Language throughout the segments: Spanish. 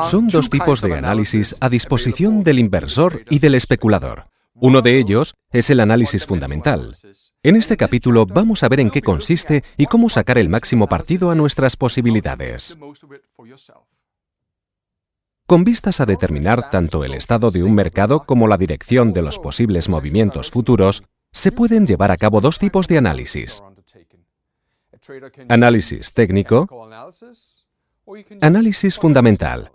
Son dos tipos de análisis a disposición del inversor y del especulador. Uno de ellos es el análisis fundamental. En este capítulo vamos a ver en qué consiste y cómo sacar el máximo partido a nuestras posibilidades. Con vistas a determinar tanto el estado de un mercado como la dirección de los posibles movimientos futuros, se pueden llevar a cabo dos tipos de análisis. Análisis técnico, análisis fundamental.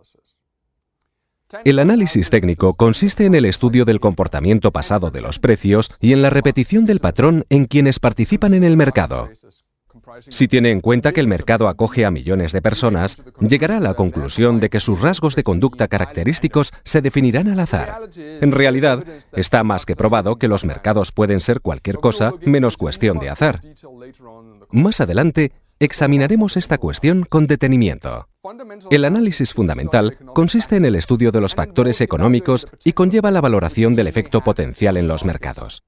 El análisis técnico consiste en el estudio del comportamiento pasado de los precios y en la repetición del patrón en quienes participan en el mercado. Si tiene en cuenta que el mercado acoge a millones de personas, llegará a la conclusión de que sus rasgos de conducta característicos se definirán al azar. En realidad, está más que probado que los mercados pueden ser cualquier cosa menos cuestión de azar. Más adelante, examinaremos esta cuestión con detenimiento. El análisis fundamental consiste en el estudio de los factores económicos y conlleva la valoración del efecto potencial en los mercados.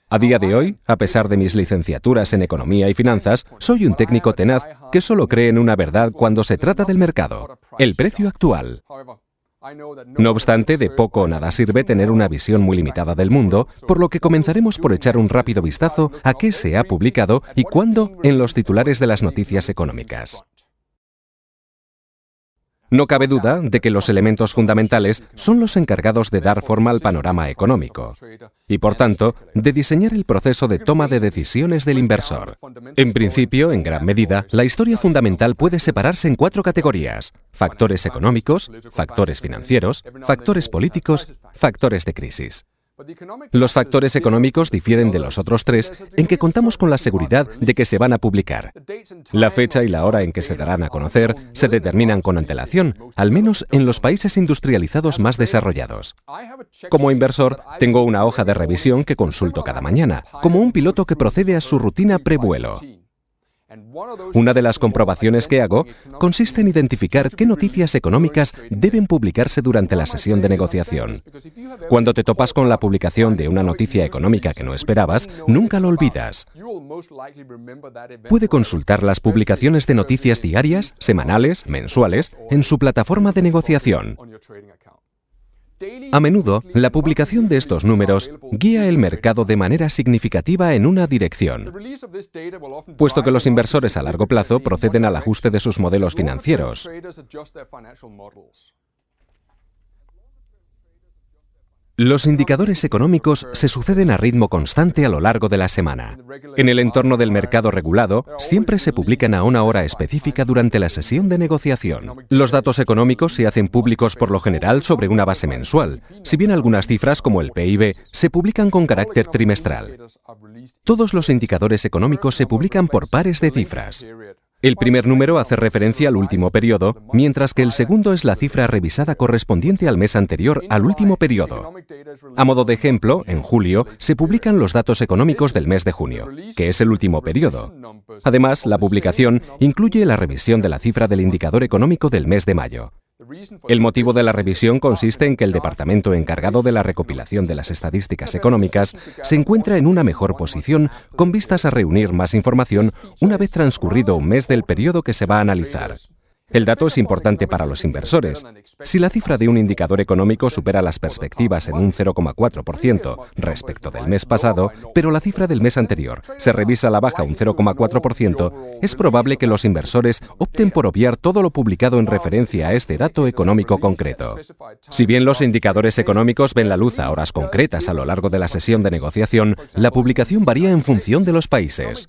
A día de hoy, a pesar de mis licenciaturas en Economía y Finanzas, soy un técnico tenaz que solo cree en una verdad cuando se trata del mercado: el precio actual. No obstante, de poco o nada sirve tener una visión muy limitada del mundo, por lo que comenzaremos por echar un rápido vistazo a qué se ha publicado y cuándo en los titulares de las noticias económicas. No cabe duda de que los elementos fundamentales son los encargados de dar forma al panorama económico y, por tanto, de diseñar el proceso de toma de decisiones del inversor. En principio, en gran medida, la historia fundamental puede separarse en 4 categorías: factores económicos, factores financieros, factores políticos, factores de crisis. Los factores económicos difieren de los otros 3 en que contamos con la seguridad de que se van a publicar. La fecha y la hora en que se darán a conocer se determinan con antelación, al menos en los países industrializados más desarrollados. Como inversor, tengo una hoja de revisión que consulto cada mañana, como un piloto que procede a su rutina prevuelo. Una de las comprobaciones que hago consiste en identificar qué noticias económicas deben publicarse durante la sesión de negociación. Cuando te topas con la publicación de una noticia económica que no esperabas, nunca lo olvidas. Puede consultar las publicaciones de noticias diarias, semanales, mensuales, en su plataforma de negociación. A menudo, la publicación de estos números guía el mercado de manera significativa en una dirección, puesto que los inversores a largo plazo proceden al ajuste de sus modelos financieros. Los indicadores económicos se suceden a ritmo constante a lo largo de la semana. En el entorno del mercado regulado, siempre se publican a una hora específica durante la sesión de negociación. Los datos económicos se hacen públicos por lo general sobre una base mensual, si bien algunas cifras, como el PIB, se publican con carácter trimestral. Todos los indicadores económicos se publican por pares de cifras. El primer número hace referencia al último periodo, mientras que el segundo es la cifra revisada correspondiente al mes anterior al último periodo. A modo de ejemplo, en julio se publican los datos económicos del mes de junio, que es el último periodo. Además, la publicación incluye la revisión de la cifra del indicador económico del mes de mayo. El motivo de la revisión consiste en que el departamento encargado de la recopilación de las estadísticas económicas se encuentra en una mejor posición con vistas a reunir más información una vez transcurrido un mes del periodo que se va a analizar. El dato es importante para los inversores. Si la cifra de un indicador económico supera las perspectivas en un 0,4% respecto del mes pasado, pero la cifra del mes anterior se revisa a la baja un 0,4%, es probable que los inversores opten por obviar todo lo publicado en referencia a este dato económico concreto. Si bien los indicadores económicos ven la luz a horas concretas a lo largo de la sesión de negociación, la publicación varía en función de los países.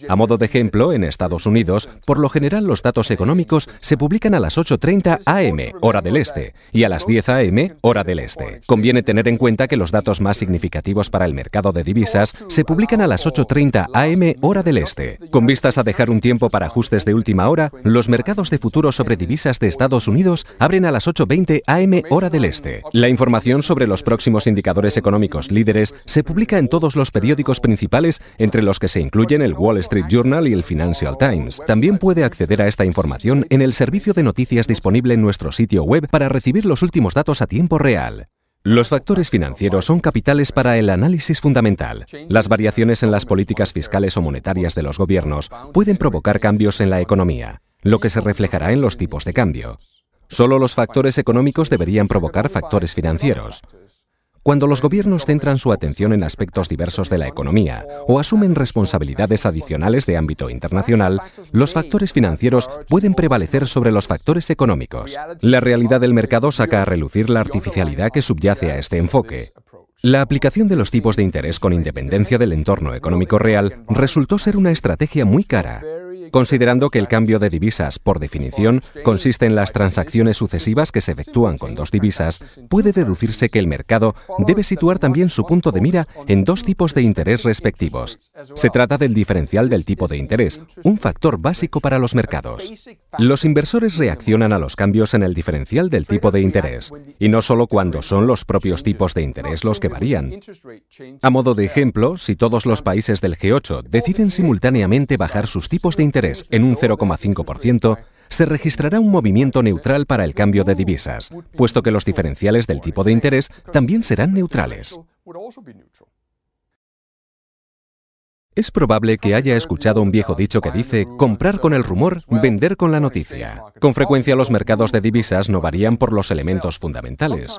A modo de ejemplo, en Estados Unidos, por lo general los datos económicos se publican a las 8:30 am, hora del este, y a las 10 am, hora del este. Conviene tener en cuenta que los datos más significativos para el mercado de divisas se publican a las 8:30 am, hora del este. Con vistas a dejar un tiempo para ajustes de última hora, los mercados de futuros sobre divisas de Estados Unidos abren a las 8:20 am, hora del este. La información sobre los próximos indicadores económicos líderes se publica en todos los periódicos principales, entre los que se incluyen el Wall Street Journal y el Financial Times. También puede acceder a esta información en el servicio de noticias disponible en nuestro sitio web para recibir los últimos datos a tiempo real. Los factores financieros son capitales para el análisis fundamental. Las variaciones en las políticas fiscales o monetarias de los gobiernos pueden provocar cambios en la economía, lo que se reflejará en los tipos de cambio. Solo los factores económicos deberían provocar factores financieros. Cuando los gobiernos centran su atención en aspectos diversos de la economía o asumen responsabilidades adicionales de ámbito internacional, los factores financieros pueden prevalecer sobre los factores económicos. La realidad del mercado saca a relucir la artificialidad que subyace a este enfoque. La aplicación de los tipos de interés con independencia del entorno económico real resultó ser una estrategia muy cara. Considerando que el cambio de divisas, por definición, consiste en las transacciones sucesivas que se efectúan con dos divisas, puede deducirse que el mercado debe situar también su punto de mira en dos tipos de interés respectivos. Se trata del diferencial del tipo de interés, un factor básico para los mercados. Los inversores reaccionan a los cambios en el diferencial del tipo de interés, y no solo cuando son los propios tipos de interés los que varían. A modo de ejemplo, si todos los países del G8 deciden simultáneamente bajar sus tipos de interés en un 0,5%, se registrará un movimiento neutral para el cambio de divisas, puesto que los diferenciales del tipo de interés también serán neutrales. Es probable que haya escuchado un viejo dicho que dice comprar con el rumor, vender con la noticia. Con frecuencia los mercados de divisas no varían por los elementos fundamentales.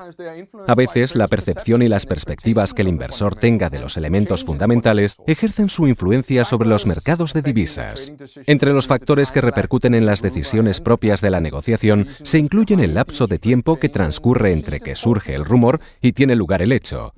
A veces la percepción y las perspectivas que el inversor tenga de los elementos fundamentales ejercen su influencia sobre los mercados de divisas. Entre los factores que repercuten en las decisiones propias de la negociación se incluyen el lapso de tiempo que transcurre entre que surge el rumor y tiene lugar el hecho,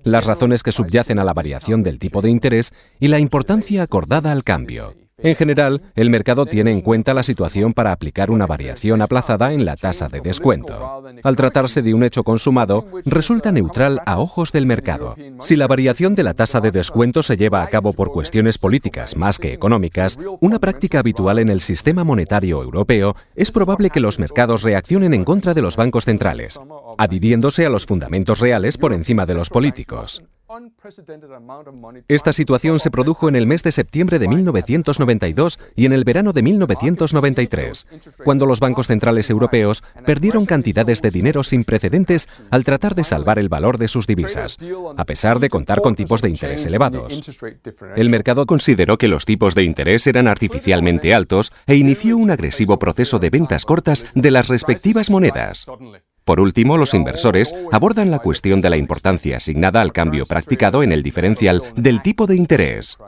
las razones que subyacen a la variación del tipo de interés y la importancia acordada al cambio. En general, el mercado tiene en cuenta la situación para aplicar una variación aplazada en la tasa de descuento. Al tratarse de un hecho consumado, resulta neutral a ojos del mercado. Si la variación de la tasa de descuento se lleva a cabo por cuestiones políticas más que económicas, una práctica habitual en el sistema monetario europeo, es probable que los mercados reaccionen en contra de los bancos centrales, adhiriéndose a los fundamentos reales por encima de los políticos. Esta situación se produjo en el mes de septiembre de 1992 y en el verano de 1993, cuando los bancos centrales europeos perdieron cantidades de dinero sin precedentes al tratar de salvar el valor de sus divisas, a pesar de contar con tipos de interés elevados. El mercado consideró que los tipos de interés eran artificialmente altos e inició un agresivo proceso de ventas cortas de las respectivas monedas. Por último, los inversores abordan la cuestión de la importancia asignada al cambio practicado en el diferencial del tipo de interés.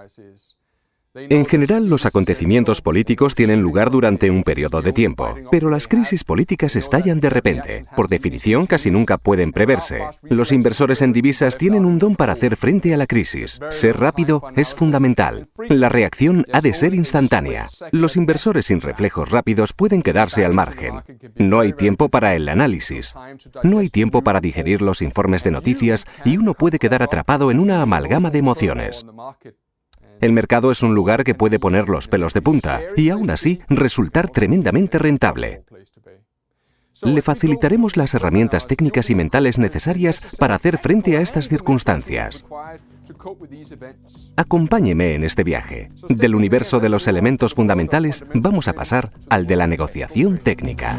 En general, los acontecimientos políticos tienen lugar durante un periodo de tiempo, pero las crisis políticas estallan de repente. Por definición, casi nunca pueden preverse. Los inversores en divisas tienen un don para hacer frente a la crisis. Ser rápido es fundamental. La reacción ha de ser instantánea. Los inversores sin reflejos rápidos pueden quedarse al margen. No hay tiempo para el análisis. No hay tiempo para digerir los informes de noticias y uno puede quedar atrapado en una amalgama de emociones. El mercado es un lugar que puede poner los pelos de punta y aún así resultar tremendamente rentable. Le facilitaremos las herramientas técnicas y mentales necesarias para hacer frente a estas circunstancias. Acompáñeme en este viaje. Del universo de los elementos fundamentales vamos a pasar al de la negociación técnica.